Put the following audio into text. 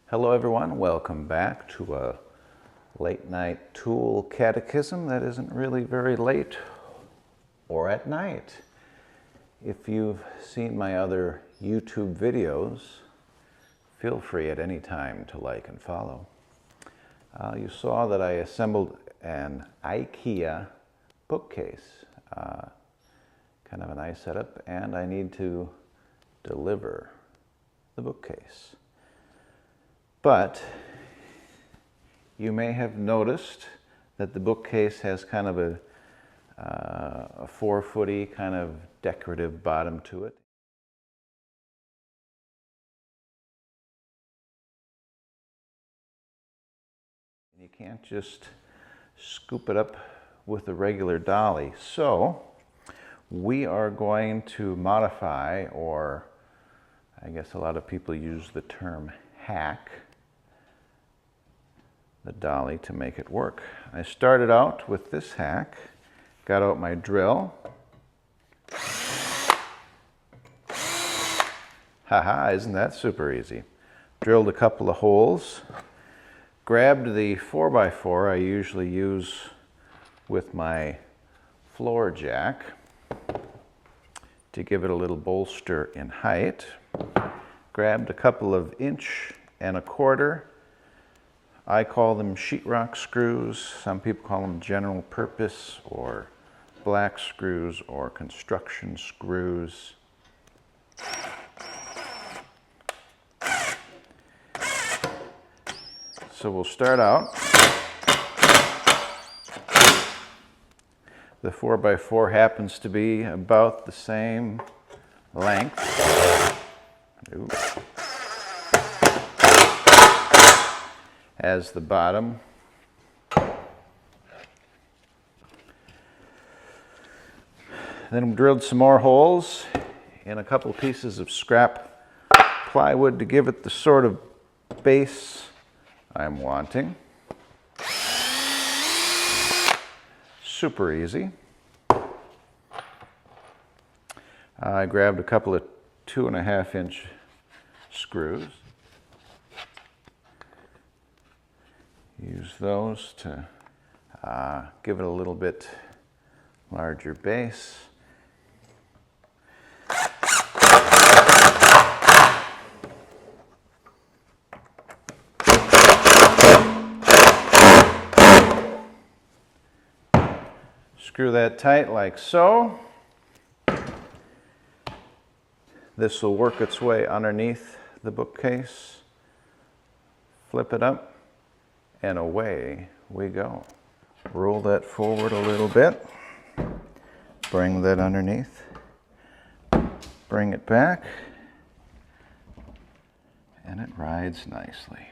Hello everyone, welcome back to a late night tool catechism that isn't really very late or at night. If you've seen my other YouTube videos, feel free at any time to like and follow. You saw that I assembled an IKEA bookcase, kind of a nice setup, and I need to deliver the bookcase. But you may have noticed that the bookcase has kind of a 4-footy kind of decorative bottom to it. You can't just scoop it up with a regular dolly. So we are going to modify, or I guess a lot of people use the term hack, the dolly to make it work. I started out with this hack, got out my drill. Haha, isn't that super easy? Drilled a couple of holes, grabbed the 4x4 I usually use with my floor jack to give it a little bolster in height. Grabbed a couple of 1.25 inch, I call them sheetrock screws. Some people call them general purpose or black screws or construction screws. So we'll start out. The 4x4 happens to be about the same length. Ooh. As the bottom. Then we drilled some more holes in a couple pieces of scrap plywood to give it the sort of base I'm wanting. Super easy. I grabbed a couple of 2.5 inch screws. Use those to give it a little bit larger base. Screw that tight like so. This will work its way underneath the bookcase. Flip it up. And away we go. Roll that forward a little bit. Bring that underneath. Bring it back. And it rides nicely.